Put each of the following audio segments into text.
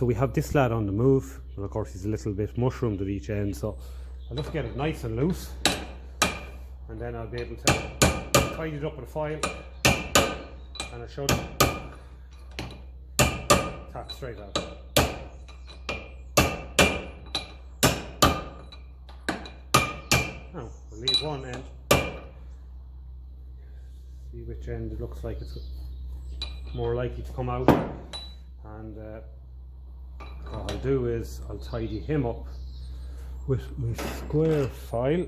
so we have this lad on the move, and of course he's a little bit mushroomed at each end, so I'll just get it nice and loose, and then I'll be able to tidy it up with a file, and it should tap straight out. Now we'll leave one end, see which end it looks like it's more likely to come out, and what I'll do is I'll tidy him up with my square file.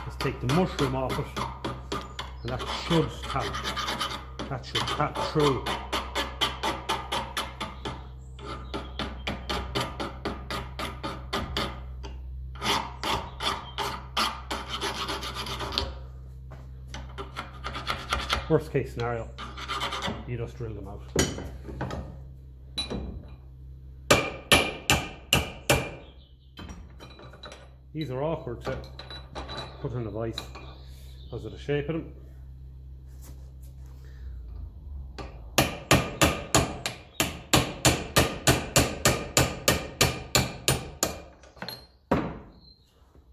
Just take the mushroom off it, and that should tap through. Worst case scenario, you just drill them out. These are awkward to put in a vise because of the shape of them.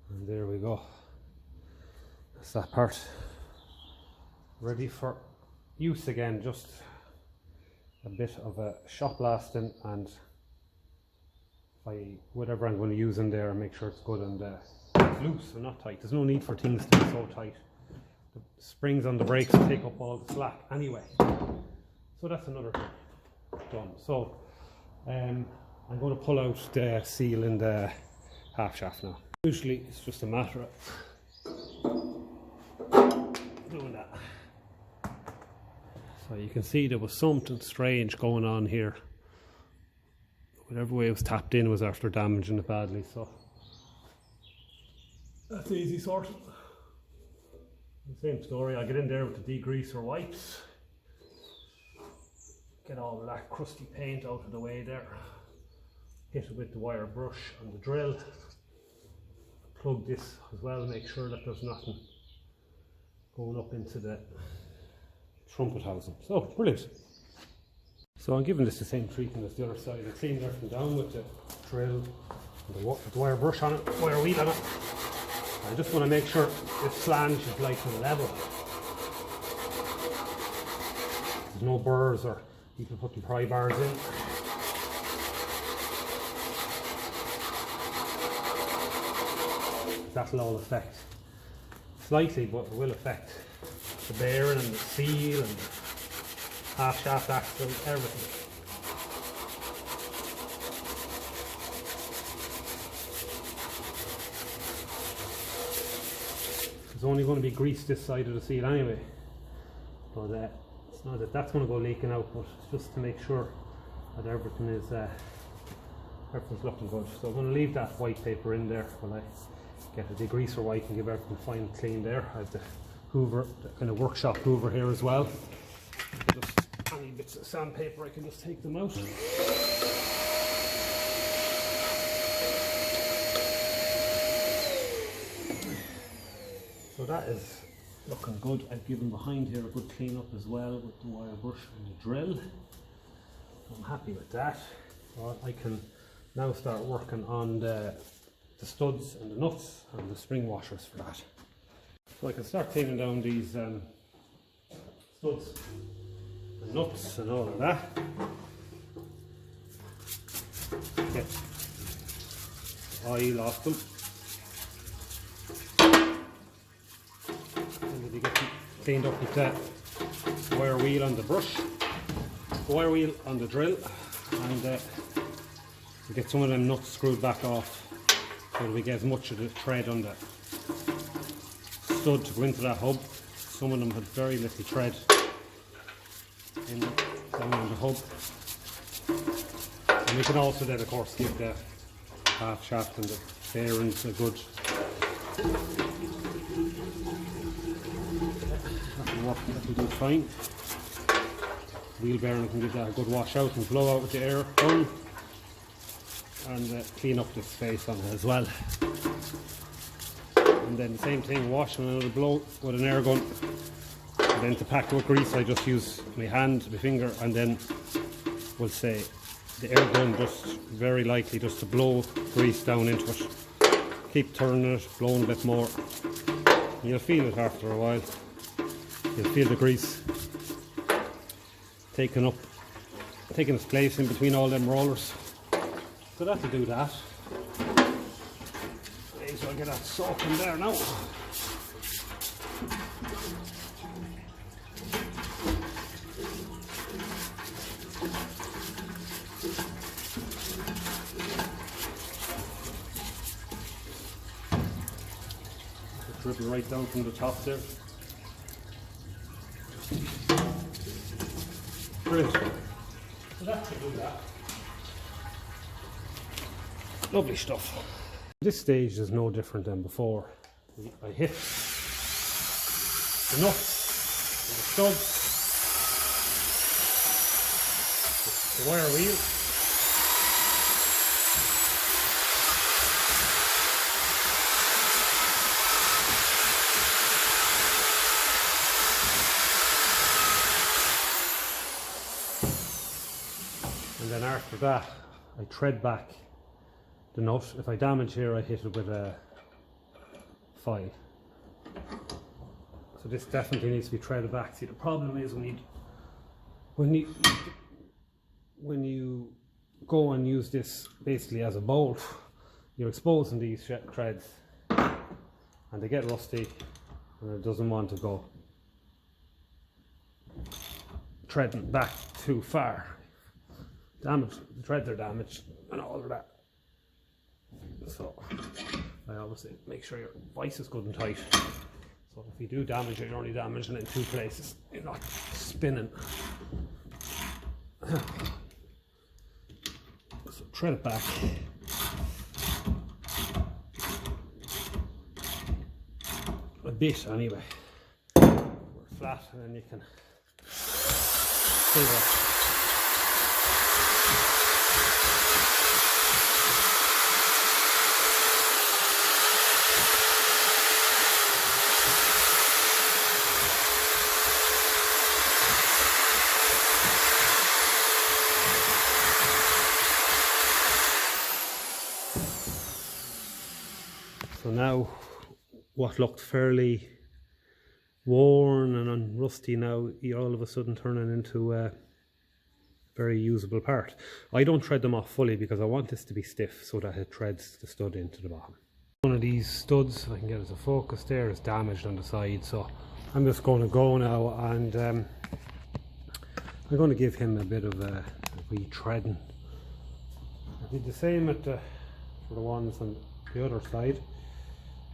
And there we go. That's that part. Ready for use again, just a bit of a shot blasting, and whatever I'm going to use in there, make sure it's good and it's loose and not tight. There's no need for things to be so tight. The springs on the brakes take up all the slack anyway. So that's another thing done. So I'm going to pull out the seal in the half shaft now. Usually it's just a matter of doing that. So you can see there was something strange going on here. Whatever way it was tapped in was after damaging it badly, so that's easy sorted. Same story, I get in there with the degreaser wipes, get all of that crusty paint out of the way there, hit it with the wire brush and the drill, plug this as well, make sure that there's nothing going up into the trumpet housing. So brilliant. So I'm giving this the same treatment as the other side. I cleaned everything down with the drill and the wire brush on it, wire wheel on it. I just want to make sure this flange is like on level. There's no burrs or people putting pry bars in. That'll all affect slightly, but it will affect the bearing and the seal and the half shaft axle, everything. It's only going to be greased this side of the seal anyway, but it's not that that's going to go leaking out, but it's just to make sure that everything's looking good. So I'm going to leave that white paper in there while I get a degreaser wipe and give everything fine and clean there. I have the hoover, the kind of workshop hoover here as well. Just any bits of sandpaper, I can just take them out. So that is looking good. I've given behind here a good clean up as well with the wire brush and the drill. I'm happy with that. So I can now start working on the studs and the nuts and the spring washers for that. So I can start cleaning down these studs and nuts and all of that. Get oil off them. And then you get them cleaned up with the wire wheel on the brush, the wire wheel on the drill, and you get some of them nuts screwed back off so that we get as much of the thread on the stud to go into that hub. Some of them had very little thread down on the hub. And we can also then of course give the half shaft and the bearings a good, that'll work, that'll do fine. Wheel bearing can give that a good wash out and blow out with the air gun, and clean up the space on it as well. And then the same thing, wash and another blow with an air gun And then to pack with grease, I just use my hand, my finger, and then we'll say the air gun, just very lightly, just to blow grease down into it. Keep turning it, blowing a bit more. You'll feel it after a while. You'll feel the grease taking its place in between all them rollers. So that'll do that. So I'll get that soaking there now. Dribble right down from the top there. Brilliant. So that should do that. Lovely stuff. This stage is no different than before. I hit the nuts and the studs, the wire wheel. And then after that, I tread back the nut. If I damage here, I hit it with a file. So this definitely needs to be treaded back. See, the problem is when you go and use this basically as a bolt, you're exposing these threads and they get rusty and it doesn't want to go treading back too far. The threads are damaged and all of that. So I always say make sure your vice is good and tight. So if you do damage it, you're only damaging it in two places. You're not spinning. So tread it back. A bit anyway. Flat, and then you can see that. So now what looked fairly worn and rusty now, you're all of a sudden turning into a very usable part. I don't thread them off fully because I want this to be stiff so that it threads the stud into the bottom. One of these studs, if I can get it to focus there, is damaged on the side, so I'm just going to go now and I'm going to give him a bit of a re-threading. I did the same for the ones on the other side.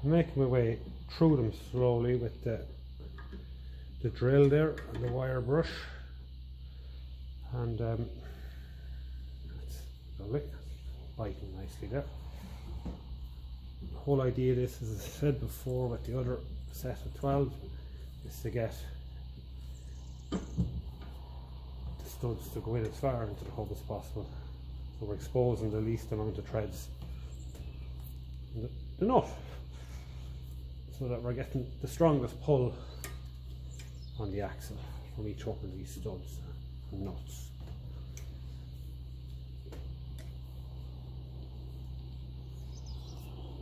I'm making my way through them slowly with the drill there and the wire brush, and that's lovely, biting nicely there. The whole idea of this, as I said before with the other set of 12, is to get the studs to go in as far into the hub as possible, so we're exposing the least amount of threads in the nut, so that we're getting the strongest pull on the axle from each one of these studs and nuts.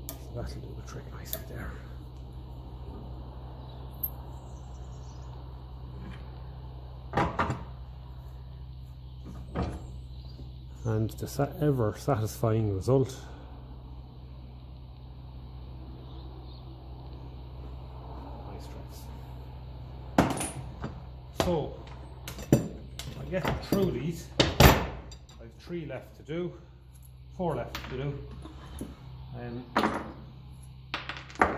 So that'll do the trick nicely there. And the ever satisfying result. So I get through these. I've 3 left to do, 4 left to do.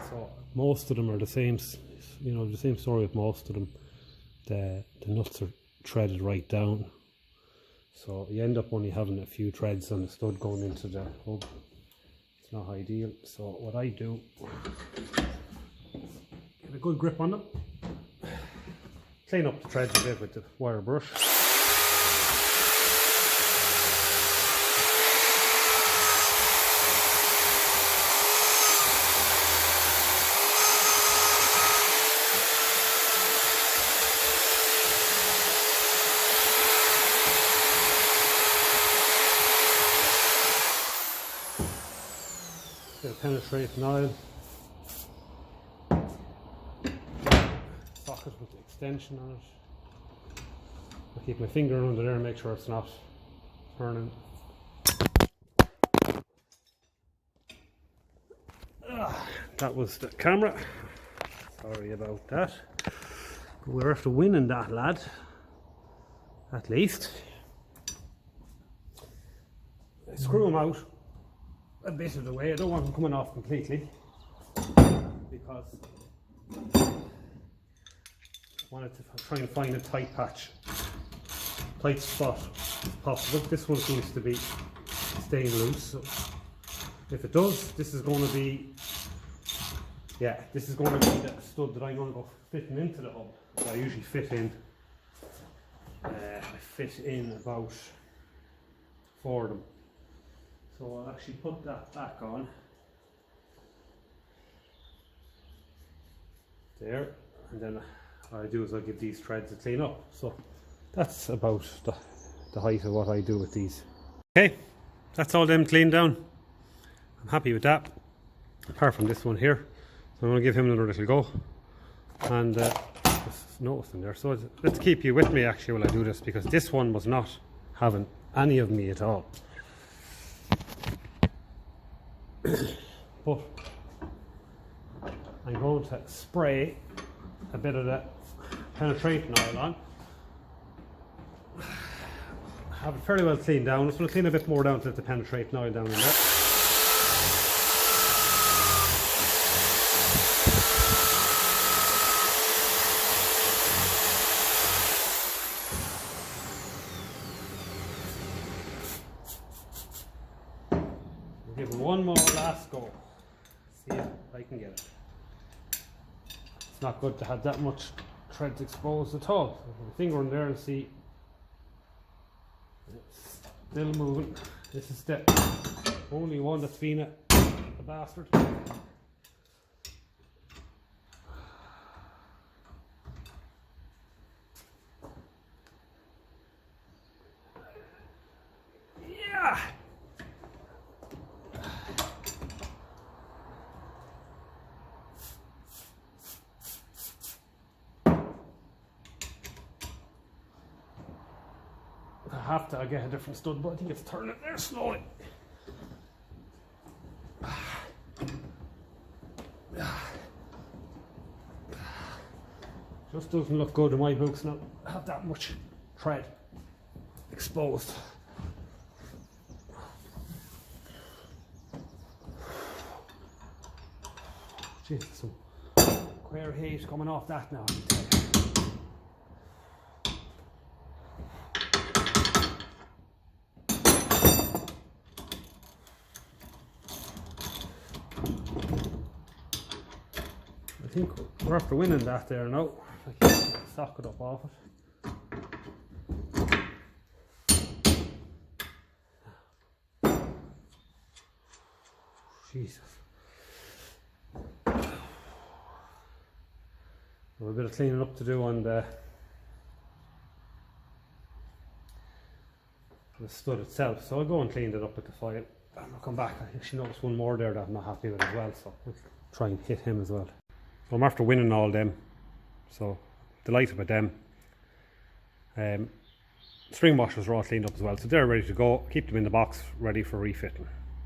So most of them are the same, you know, the same story with most of them. The nuts are threaded right down, so you end up only having a few threads on the stud going into the hub. It's not ideal. So what I do, get a good grip on them. Clean up the threads a bit with the wire brush. bit of penetrating oil. Socket with the extension on it. I'll keep my finger under there and make sure it's not turning. That was the camera. Sorry about that. But we're after winning that, lad. At least. I screw them out a bit of the way. I don't want them coming off completely because I wanted to try and find a tight patch, tight spot if possible. This one seems to be staying loose, so if it does, this is going to be, yeah, this is going to be the stud that I'm going to go fitting into the hub. So I usually fit in, about 4 of them. So I'll actually put that back on there, and then what I do is I'll give these threads a clean up. So that's about the height of what I do with these. Okay, that's all them cleaned down. I'm happy with that, apart from this one here. So I'm going to give him another little go, and just noticing there. So let's keep you with me actually while I do this, because this one was not having any of me at all. But I'm going to spray a bit of that penetrating oil on. Have it fairly well cleaned down. I'm just going to clean a bit more down to let the penetrating oil down in there. Give it one more last go. See if I can get it. It's not good to have that much threads exposed at all. So put my finger in there and see it's still moving. This is the only one that's been a bastard. Yeah. I have to get a different stud, but I think it's turning there slowly. Just doesn't look good in my books now. Have that much thread exposed. Jeez, some queer heat coming off that now. I think we're after winning that there now. I can get the socket up off it. Jesus. We've a bit of cleaning up to do on the stud itself, so I'll go and clean it up with the file and I'll come back. I actually noticed one more there that I'm not happy with as well, so we'll try and hit him as well. So I'm after winning all them, so delighted with them. String washers are all cleaned up as well, so they're ready to go. Keep them in the box ready for refitting.